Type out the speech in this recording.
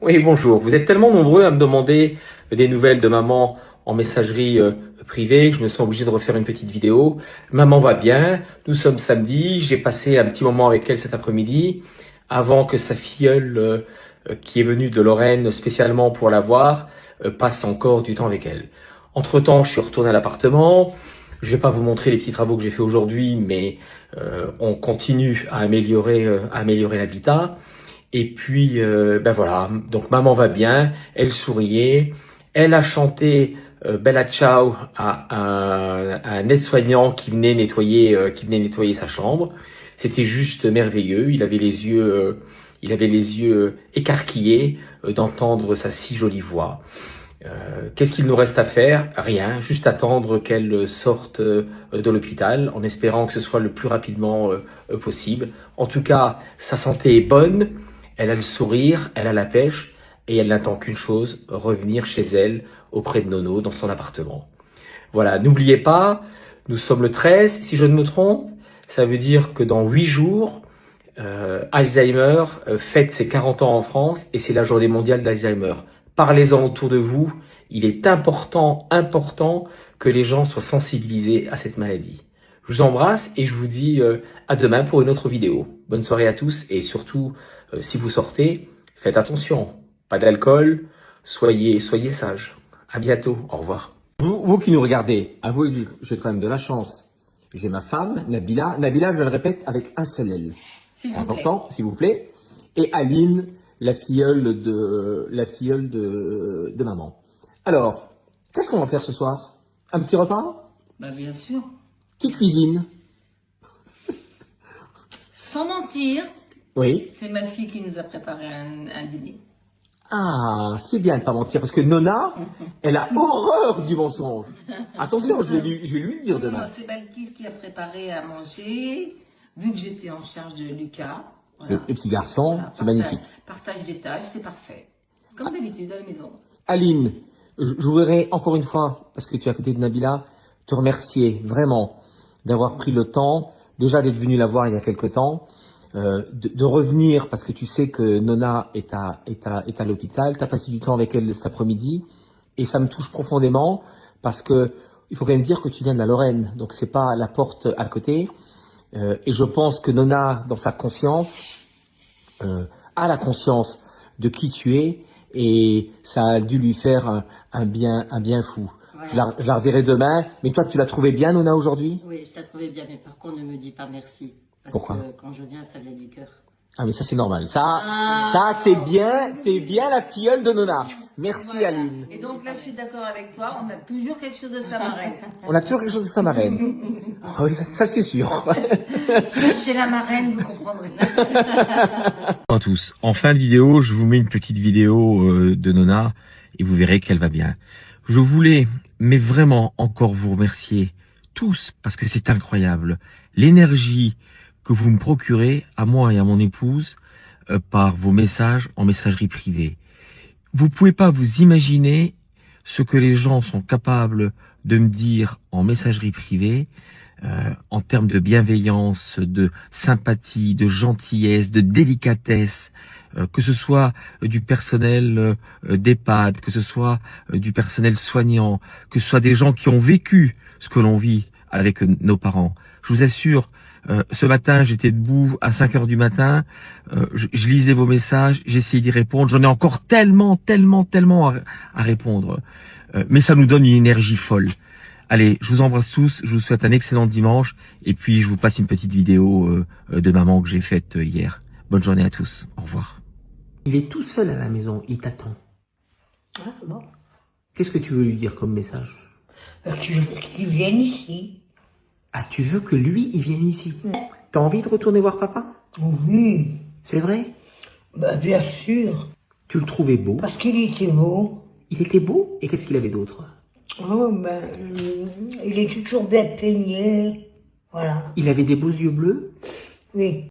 Oui, bonjour. Vous êtes tellement nombreux à me demander des nouvelles de maman en messagerie privée que je me sens obligé de refaire une petite vidéo. Maman va bien, nous sommes samedi, j'ai passé un petit moment avec elle cet après-midi avant que sa filleule qui est venue de Lorraine spécialement pour la voir passe encore du temps avec elle. Entre-temps, je suis retourné à l'appartement. Je vais pas vous montrer les petits travaux que j'ai fait aujourd'hui, mais on continue à améliorer l'habitat. Et puis, ben voilà, donc maman va bien, elle souriait, elle a chanté Bella Ciao à un aide-soignant qui venait nettoyer sa chambre. C'était juste merveilleux. Il avait les yeux écarquillés d'entendre sa si jolie voix. Qu'est-ce qu'il nous reste à faire? Rien, juste attendre qu'elle sorte de l'hôpital en espérant que ce soit le plus rapidement possible. En tout cas, sa santé est bonne, elle a le sourire, elle a la pêche et elle n'attend qu'une chose, revenir chez elle auprès de Nono dans son appartement. Voilà, n'oubliez pas, nous sommes le 13, si je ne me trompe, ça veut dire que dans 8 jours, Alzheimer fête ses 40 ans en France et c'est la journée mondiale d'Alzheimer. Parlez-en autour de vous, il est important que les gens soient sensibilisés à cette maladie. Je vous embrasse et je vous dis à demain pour une autre vidéo. Bonne soirée à tous et surtout, si vous sortez, faites attention. Pas d'alcool, soyez sages. À bientôt, au revoir. Vous qui nous regardez, avouez que j'ai quand même de la chance. J'ai ma femme, Nabila. Nabila, je le répète, avec un seul L. C'est important, s'il vous plaît. Et Aline, la filleule de maman. Alors, qu'est-ce qu'on va faire ce soir? Un petit repas? Bah bien sûr. Qui cuisine? Sans mentir, Oui. c'est ma fille qui nous a préparé un dîner. Ah, c'est bien de pas mentir, parce que Nona, elle a horreur du mensonge. Attention, je vais lui dire demain. Non, c'est Balkis qui a préparé à manger, vu que j'étais en charge de Lucas. Voilà. Le petit garçon, Voilà, c'est magnifique. Partage des tâches, c'est parfait. Comme d'habitude à la maison. Aline, je voudrais encore une fois, parce que tu es à côté de Nabila, te remercier vraiment d'avoir pris le temps, déjà d'être venu la voir il y a quelque temps, de revenir parce que tu sais que Nona est à l'hôpital, tu as passé du temps avec elle cet après-midi, et ça me touche profondément parce que il faut quand même dire que tu viens de la Lorraine, donc c'est pas la porte à côté, et je pense que Nona, dans sa conscience, a la conscience de qui tu es, et ça a dû lui faire un bien fou. Voilà. Je la reverrai demain, mais toi tu l'as trouvé bien, Nona, aujourd'hui? Oui, je l'ai trouvé bien, mais par contre ne me dis pas merci. Parce Pourquoi? que quand je viens, ça vient du cœur. Ah mais ça c'est normal, ça t'es bien la filleule de Nona. Merci voilà. Aline. Et donc là je suis d'accord avec toi, on a toujours quelque chose de sa marraine. On a toujours quelque chose de sa marraine. Oh, oui, ça c'est sûr. Cherchez la marraine, vous comprendrez. Bonjour à tous. En fin de vidéo, je vous mets une petite vidéo de Nona et vous verrez qu'elle va bien. Je voulais, mais vraiment encore vous remercier tous parce que c'est incroyable. L'énergie que vous me procurez à moi et à mon épouse par vos messages en messagerie privée. Vous pouvez pas vous imaginer ce que les gens sont capables de me dire en messagerie privée en termes de bienveillance, de sympathie, de gentillesse, de délicatesse, que ce soit du personnel d'EHPAD, que ce soit du personnel soignant, que ce soit des gens qui ont vécu ce que l'on vit avec nos parents. Je vous assure, ce matin, j'étais debout à 5 heures du matin, je lisais vos messages, j'essayais d'y répondre, j'en ai encore tellement à répondre. Mais ça nous donne une énergie folle. Allez, je vous embrasse tous, je vous souhaite un excellent dimanche, et puis je vous passe une petite vidéo de maman que j'ai faite hier. Bonne journée à tous, au revoir. Il est tout seul à la maison, il t'attend. Ah bon. Qu'est-ce que tu veux lui dire comme message? Qu'il vienne ici. Ah, tu veux que lui, il vienne ici? T'as envie de retourner voir papa? Oui. C'est vrai? Bah, bien sûr. Tu le trouvais beau? Parce qu'il était beau. Il était beau? Et qu'est-ce qu'il avait d'autre? Oh, ben, il était toujours bien peigné. Voilà. Il avait des beaux yeux bleus? Oui.